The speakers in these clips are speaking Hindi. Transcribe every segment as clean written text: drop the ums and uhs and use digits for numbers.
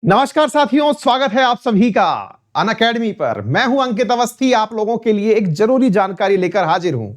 नमस्कार साथियों, स्वागत है आप सभी का अनअकैडमी पर। मैं हूं अंकित अवस्थी, आप लोगों के लिए एक जरूरी जानकारी लेकर हाजिर हूं।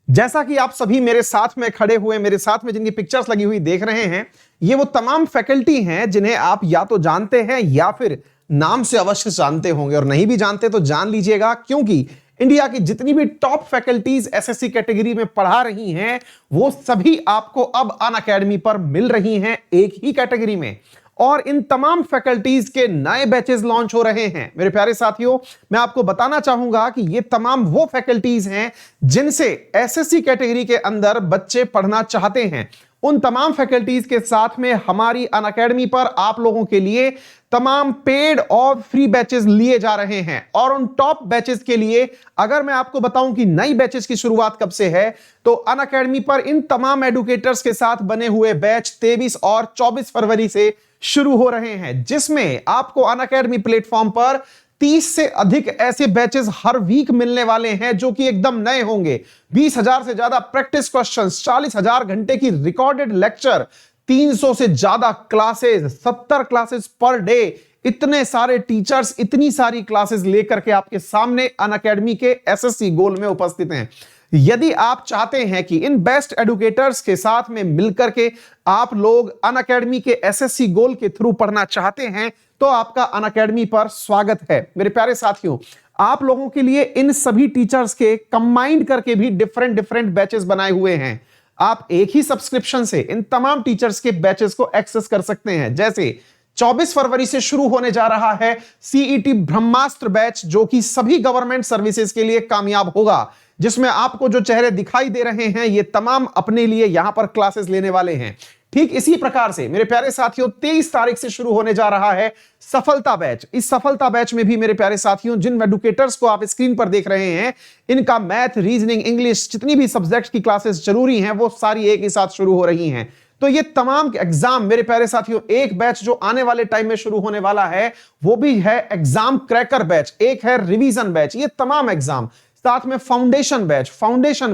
जैसा कि आप सभी मेरे साथ में खड़े हुए, मेरे साथ में जिनकी पिक्चर्स लगी हुई देख रहे हैं, ये वो तमाम फैकल्टी हैं जिन्हें आप या तो जानते हैं या फिर नाम से अवश्य जानते होंगे, और नहीं भी जानते तो जान लीजिएगा, क्योंकि इंडिया की जितनी भी टॉप फैकल्टीज एसएससी कैटेगरी में पढ़ा रही हैं, वो सभी आपको अब अनअकैडमी पर मिल रही हैं एक ही कैटेगरी में। और इन तमाम फैकल्टीज के नए बैचेस लॉन्च हो रहे हैं। मेरे प्यारे साथियों, मैं आपको बताना चाहूंगा कि ये तमाम वो फैकल्टीज हैं जिनसे एसएससी कैटेगरी के अंदर बच्चे पढ़ना चाहते हैं। उन तमाम फैकल्टीज के साथ में हमारी अनअकैडमी पर आप लोगों के लिए तमाम पेड और फ्री बैचेस लिए जा रहे हैं। और उन टॉप बैचेस के लिए अगर मैं आपको बताऊं कि नई बैचेस की शुरुआत कब से है, तो अनअकैडमी पर इन तमाम एडुकेटर्स के साथ बने हुए बैच 23 और 24 फरवरी से शुरू हो रहे हैं, जिसमें आपको अनअकैडमी प्लेटफॉर्म पर 30 से अधिक ऐसे बैचेस हर वीक मिलने वाले हैं जो कि एकदम नए होंगे। 20,000 से ज्यादा प्रैक्टिस क्वेश्चंस, 40,000 घंटे की रिकॉर्डेड लेक्चर, 300 से ज्यादा क्लासेस, 70 क्लासेस पर डे, इतने सारे टीचर्स, इतनी सारी क्लासेस लेकर के आपके सामने अनअकैडमी के एसएससी गोल में उपस्थित हैं। यदि आप चाहते हैं कि इन बेस्ट एडुकेटर्स के साथ में मिलकर के आप लोग अनअकैडमी के एसएससी गोल के थ्रू पढ़ना चाहते हैं, तो आपका अनअकैडमी पर स्वागत है। मेरे प्यारे साथियों, आप लोगों के लिए इन सभी टीचर्स के कंबाइंड करके भी डिफरेंट बैचेस बनाए हुए हैं। आप एक ही सब्सक्रिप्शन से इन तमाम टीचर्स के बैचेस को एक्सेस कर सकते हैं। जैसे 24 फरवरी से शुरू होने जा रहा है सीईटी ब्रह्मास्त्र बैच, जो कि सभी गवर्नमेंट सर्विसेज के लिए कामयाब होगा, जिसमें आपको जो चेहरे दिखाई दे रहे हैं ये तमाम अपने लिए यहां पर क्लासेस लेने वाले हैं। ठीक इसी प्रकार से मेरे प्यारे साथियों 23 तारीख से शुरू होने जा रहा है सफलता बैच। इस सफलता बैच में भी मेरे प्यारे साथियों, जिन एडुकेटर्स को आप स्क्रीन पर देख रहे हैं, इनका मैथ, रीजनिंग, इंग्लिश, जितनी भी सब्जेक्ट की क्लासेस जरूरी हैं, वो सारी एक ही साथ शुरू हो रही हैं। तो ये तमाम एग्जाम मेरे प्यारे साथियों, एक बैच जो आने वाले टाइम में शुरू होने वाला है वो भी है एग्जाम क्रैकर बैच, एक है रिवीजन बैच। ये तमाम एग्जाम, साथ में फाउंडेशन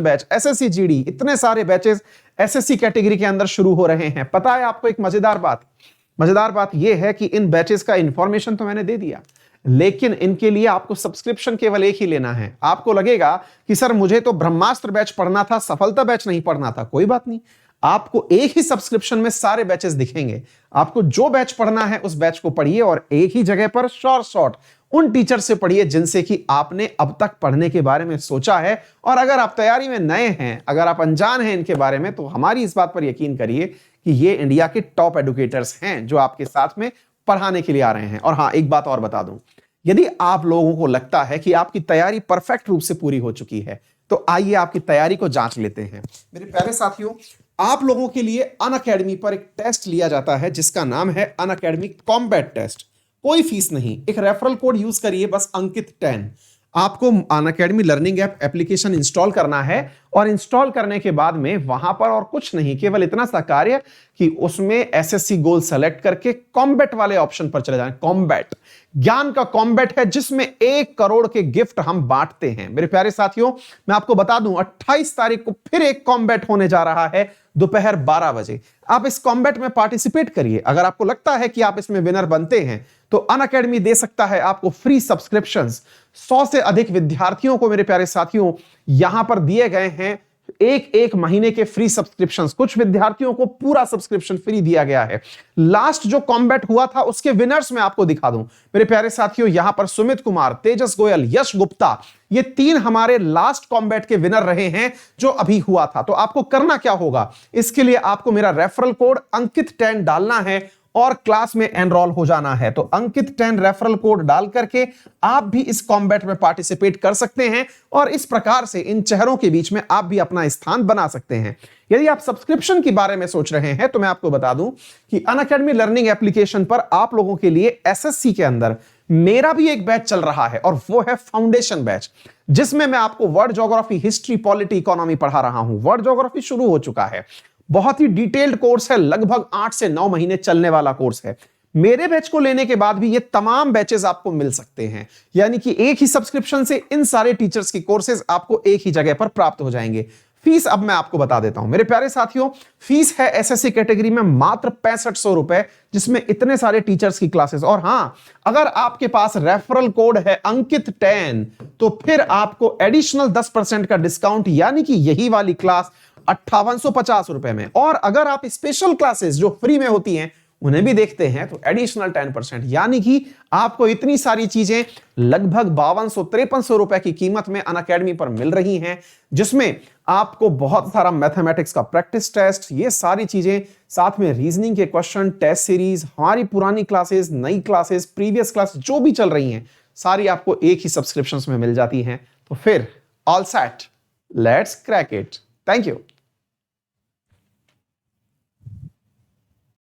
बैच, एसएससी जीडी, इतने सारे बैचेस एसएससी कैटेगरी के अंदर शुरू हो रहे हैं। पता है आपको एक मजेदार बात यह है कि इन बैचेस का इंफॉर्मेशन तो मैंने दे दिया, लेकिन इनके लिए आपको सब्सक्रिप्शन केवल एक ही लेना है। आपको लगेगा कि सर मुझे तो ब्रह्मास्त्र बैच पढ़ना था, सफलता बैच नहीं पढ़ना था। कोई बात नहीं, आपको एक ही सब्सक्रिप्शन में सारे बैचेस दिखेंगे। आपको जो बैच पढ़ना है उस बैच को पढ़िए, और एक ही जगह पर शॉर्ट उन टीचर से पढ़िए जिनसे कि आपने अब तक पढ़ने के बारे में सोचा है। और अगर आप तैयारी में नए हैं, अगर आप अनजान हैं इनके बारे में, तो हमारी इस बात पर यकीन करिए कि ये इंडिया के टॉप एडुकेटर्स हैं जो आपके साथ में पढ़ाने के लिए आ रहे हैं। और हाँ, एक बात और बता दूं, यदि आप लोगों को लगता है कि आपकी तैयारी परफेक्ट रूप से पूरी हो चुकी है, तो आइए आपकी तैयारी को जांच लेते हैं। मेरे प्यारे साथियों, आप लोगों के लिए अनअकैडमी पर एक टेस्ट लिया जाता है जिसका नाम है अनअकैडमी कॉम्बैट टेस्ट। कोई फीस नहीं, एक रेफरल कोड यूज करिए, बस अंकित 10। आपको Unacademy learning app application install करना है, और इंस्टॉल करने के बाद में वहां पर और कुछ नहीं, केवल इतना सा कार्य कि उसमें एसएससी गोल सेलेक्ट करके कॉम्बैट वाले ऑप्शन पर चले जाएं। कॉम्बैट, ज्ञान का कॉम्बैट है, जिसमें 1 करोड़ के गिफ्ट हम बांटते हैं। मेरे प्यारे साथियों, मैं आपको बता दूं 28 तारीख को फिर एक कॉम्बैट होने जा रहा है दोपहर 12 बजे। आप इस कॉम्बैट में पार्टिसिपेट करिए। अगर आपको लगता है कि आप इसमें विनर बनते हैं, तो अनअकैडमी दे सकता है आपको फ्री सब्सक्रिप्शंस। 100 से अधिक विद्यार्थियों को मेरे प्यारे साथियों यहां पर दिए गए हैं एक महीने के फ्री सब्सक्रिप्शंस। कुछ विद्यार्थियों को पूरा सब्सक्रिप्शन फ्री दिया गया है। लास्ट जो कॉम्बैट हुआ था उसके विनर्स मैं आपको दिखा दूं। मेरे प्यारे साथियों, यहां पर सुमित कुमार, तेजस गोयल, यश गुप्ता, ये 3 हमारे लास्ट कॉम्बैट के विनर रहे हैं जो अभी हुआ था। तो आपको करना क्या होगा, इसके लिए आपको मेरा रेफरल कोड अंकित 10 डालना है और क्लास में एनरोल हो जाना है। तो अंकित 10 रेफरल कोड डाल करके आप भी इस कॉम्बैट में पार्टिसिपेट कर सकते हैं, और इस प्रकार से इन चेहरों के बीच में आप भी अपना स्थान बना सकते हैं। यदि आप सब्सक्रिप्शन के बारे में सोच रहे हैं, तो मैं आपको बता दूं कि अनअकैडमी लर्निंग एप्लीकेशन पर आप लोगों के लिए एसएससी के अंदर मेरा भी एक बैच चल रहा है, और वो है फाउंडेशन बैच, जिसमें मैं आपको world geography, history, polity, economy पढ़ा रहा हूं। वर्ल्ड ज्योग्राफी शुरू हो चुका है, बहुत ही डिटेल्ड कोर्स है, लगभग 8 से 9 महीने चलने वाला कोर्स है। मेरे बैच को लेने के बाद भी ये तमाम बैचेस आपको मिल सकते हैं, यानी कि एक ही सब्सक्रिप्शन से इन सारे टीचर्स की कोर्सेज आपको एक ही जगह पर प्राप्त हो जाएंगे। फीस अब मैं आपको बता देता हूं मेरे प्यारे साथियों। फीस है एसएससी कैटेगरी में मात्र 6500 रुपए, जिसमें इतने सारे टीचर्स की क्लासेस। और हां, अगर आपके पास रेफरल कोड है अंकित 10, तो फिर आपको एडिशनल 10% का डिस्काउंट, यानी कि यही वाली क्लास 5850 रुपए में। और अगर आप स्पेशल क्लासेस जो फ्री में होती हैं उन्हें भी देखते हैं तो एडिशनल 10%, यानी कि आपको इतनी सारी चीजें लगभग 5200-5300 रुपए की कीमत में अनअकैडमी पर मिल रही हैं, जिसमें आपको बहुत सारा मैथमेटिक्स का प्रैक्टिस टेस्ट, ये सारी चीजें, साथ में रीजनिंग के क्वेश्चन, टेस्ट सीरीज, हमारी पुरानी क्लासेस, नई क्लासेस, प्रीवियस क्लास जो भी चल रही हैं, सारी आपको एक ही सब्सक्रिप्शन में मिल जाती हैं। तो फिर all set, let's crack it. Thank you.